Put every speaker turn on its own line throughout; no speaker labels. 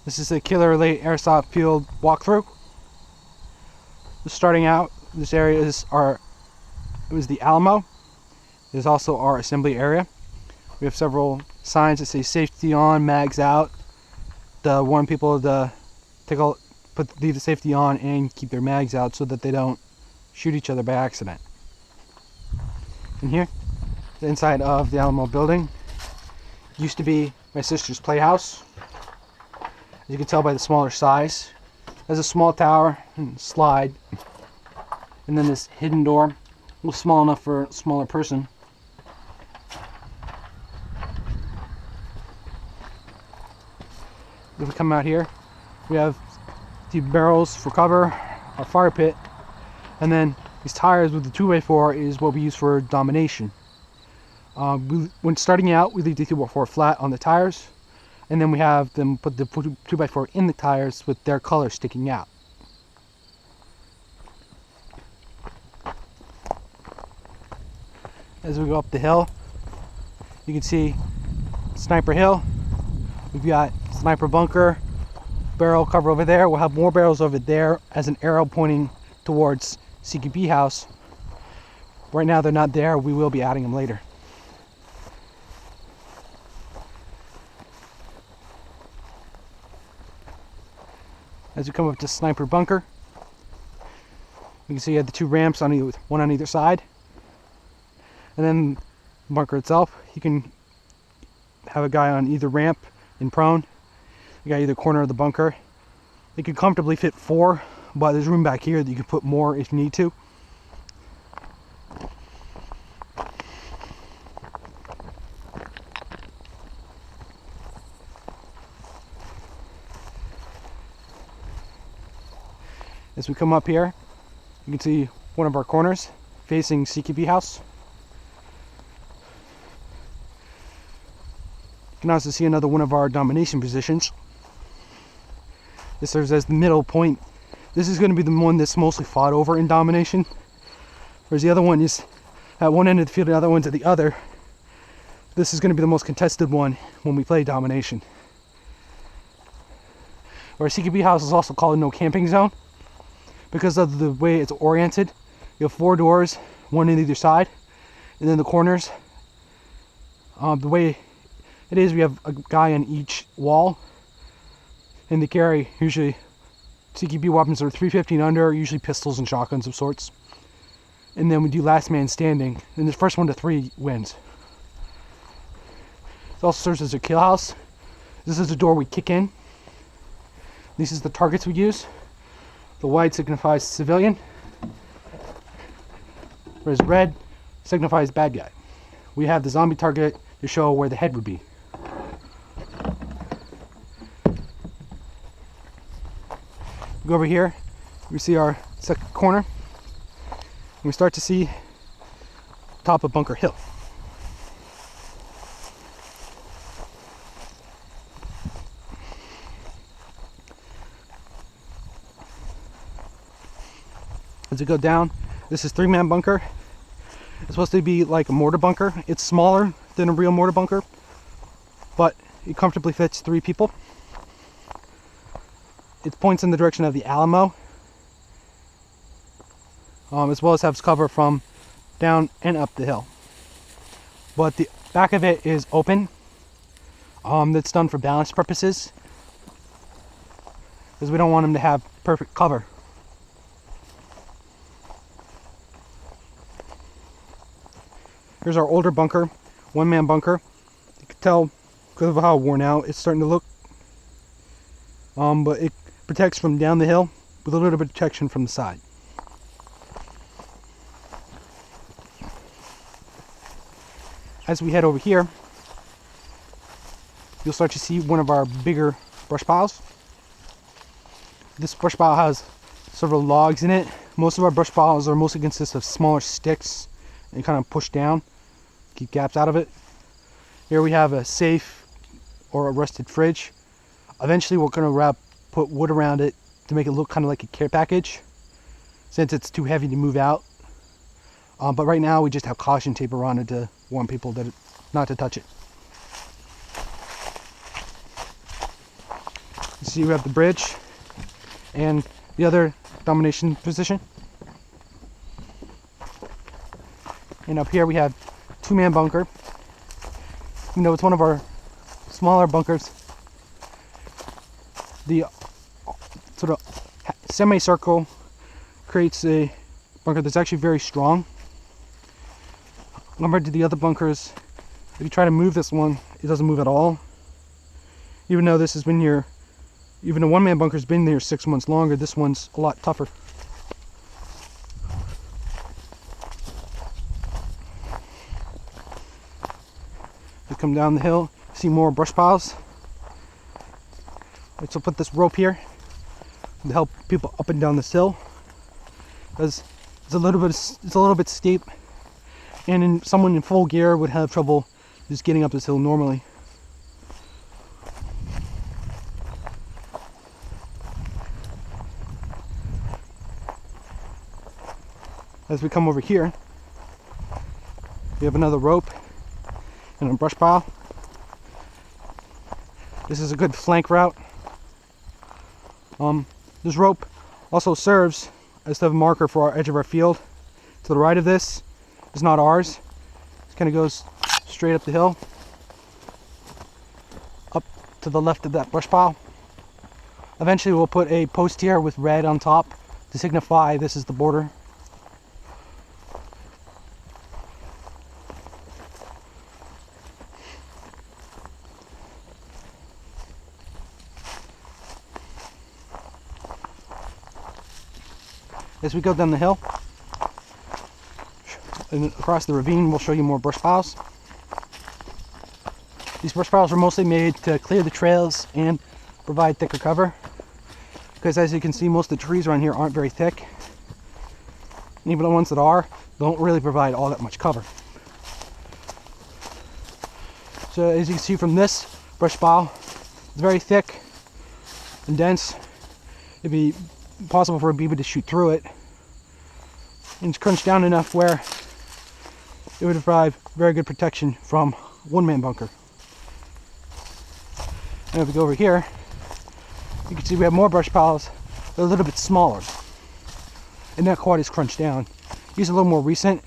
This is the Killer Elite Airsoft Field walkthrough. Starting out, this area is the Alamo. There's also our assembly area. We have several signs that say safety on, mags out, to warn people to leave the safety on and keep their mags out so that they don't shoot each other by accident. And here, the inside of the Alamo building used to be my sister's playhouse. As you can tell by the smaller size, there's a small tower and slide, and then this hidden door, a little small enough for a smaller person. If we come out here, we have the barrels for cover, our fire pit, and then these tires with the 2x4 is what we use for domination. When starting out, we leave the 2x4 flat on the tires, and then we have them put the 2x4 in the tires with their color sticking out. As we go up the hill, you can see Sniper Hill. We've got Sniper Bunker, barrel cover over there. We'll have more barrels over there as an arrow pointing towards CQB house. Right now they're not there. We will be adding them later. As we come up to Sniper Bunker, you can see you have the two ramps on one on either side. And then the bunker itself, you can have a guy on either ramp in prone. You got either corner of the bunker. It can comfortably fit 4, but there's room back here that you can put more if you need to. As we come up here, you can see one of our corners facing CQB house. You can also see another one of our domination positions. This serves as the middle point. This is going to be the one that's mostly fought over in domination, whereas the other one is at one end of the field and the other one's at the other. This is going to be the most contested one when we play domination. Our CQB house is also called no camping zone because of the way it's oriented. You have 4 doors, one on either side, and then the corners. The way it is, we have a guy on each wall, and they carry usually CQB weapons that are 350 and under, usually pistols and shotguns of sorts. And then we do last man standing, and the first 1 to 3 wins. It also serves as a kill house. This is the door we kick in. This is the targets we use. The white signifies civilian, whereas red signifies bad guy. We have the zombie target to show where the head would be. Go over here, we see our second corner, and we start to see the top of Bunker Hill. As we go down, this is 3-man bunker. It's supposed to be like a mortar bunker. It's smaller than a real mortar bunker, but it comfortably fits 3 people. It points in the direction of the Alamo, as well as has cover from down and up the hill. But the back of it is open. That's done for balance purposes, because we don't want them to have perfect cover. Here's our older bunker, 1-man bunker. You can tell because of how worn out it's starting to look. But it protects from down the hill with a little bit of protection from the side. As we head over here, you'll start to see one of our bigger brush piles. This brush pile has several logs in it. Most of our brush piles are mostly consist of smaller sticks and kind of push down, keep gaps out of it. Here we have a safe or a rusted fridge. Eventually we're going to put wood around it to make it look kind of like a care package, since it's too heavy to move out. But right now we just have caution tape around it to warn people that not to touch it. This see we have the bridge and the other domination position. And up here we have two-man bunker. Even though it's one of our smaller bunkers, the sort of semicircle creates a bunker that's actually very strong. Compared to the other bunkers, if you try to move this one, it doesn't move at all. Even though this has been here, even the one-man bunker's been there 6 months longer, this one's a lot tougher. You come down the hill, see more brush piles. Let's put this rope here to help people up and down this hill, because it's a little bit steep, and someone in full gear would have trouble just getting up this hill normally. As we come over here, we have another rope and a brush pile. This is a good flank route. This rope also serves as the marker for our edge of our field. To the right of this is not ours. It kind of goes straight up the hill, up to the left of that brush pile. Eventually we'll put a post here with red on top to signify this is the border. As we go down the hill and across the ravine, we'll show you more brush piles. These brush piles are mostly made to clear the trails and provide thicker cover, because as you can see, most of the trees around here aren't very thick. And even the ones that are don't really provide all that much cover. So as you can see from this brush pile, it's very thick and dense. It'd be possible for a beaver to shoot through it. And it's crunched down enough where it would provide very good protection from one-man bunker. And if we go over here, you can see we have more brush piles. They're a little bit smaller and not quite as crunched down. These are a little more recent,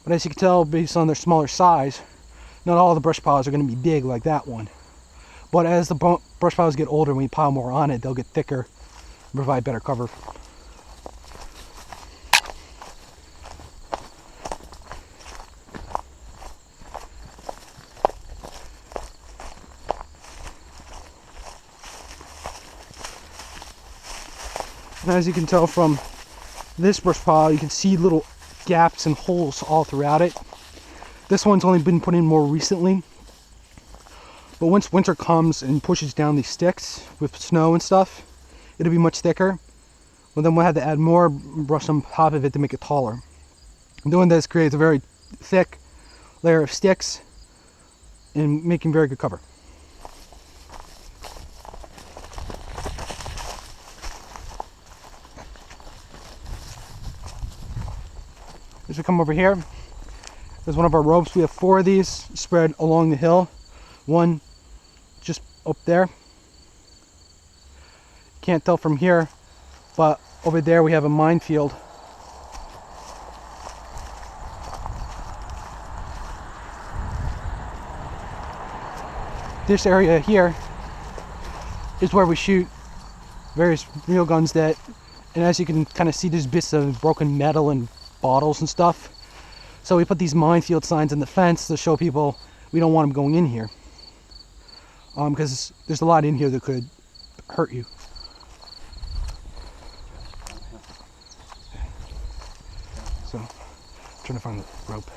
but as you can tell, based on their smaller size, not all the brush piles are going to be big like that one. But as the brush piles get older and we pile more on it, they'll get thicker and provide better cover. And as you can tell from this brush pile, you can see little gaps and holes all throughout it. This one's only been put in more recently, but once winter comes and pushes down these sticks with snow and stuff, it'll be much thicker. Well, then we'll have to add more brush on top of it to make it taller. And doing this creates a very thick layer of sticks and making very good cover. As we come over here, there's one of our ropes. We have 4 of these spread along the hill. One just up there. Can't tell from here, but over there we have a minefield. This area here is where we shoot various real guns that, and as you can kind of see, there's bits of broken metal and bottles and stuff. So we put these minefield signs in the fence to show people we don't want them going in here, because there's a lot in here that could hurt you. So I'm trying to find the rope.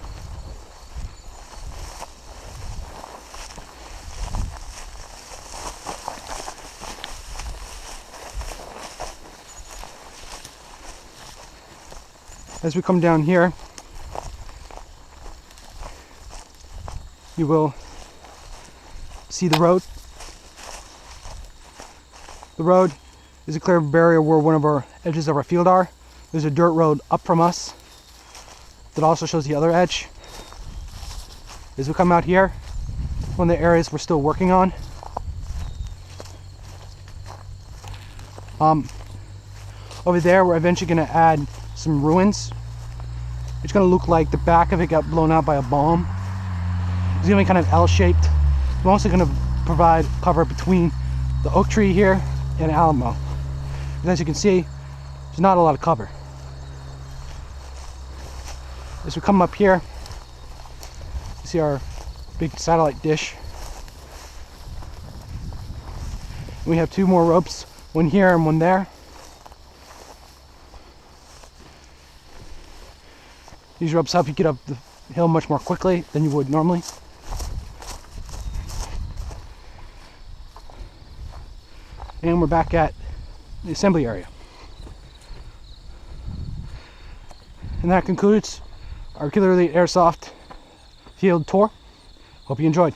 As we come down here, you will see the road. The road is a clear barrier where one of our edges of our field are. There's a dirt road up from us that also shows the other edge. As we come out here, one of the areas we're still working on. Over there, we're eventually going to add some ruins. It's going to look like the back of it got blown out by a bomb. It's going to be kind of L-shaped. I'm also going to provide cover between the oak tree here and Alamo. And as you can see, there's not a lot of cover. As we come up here, you see our big satellite dish. We have 2 more ropes, one here and one there. These ropes help you get up the hill much more quickly than you would normally. And we're back at the assembly area. And that concludes our Killer Elite Airsoft Field tour. Hope you enjoyed.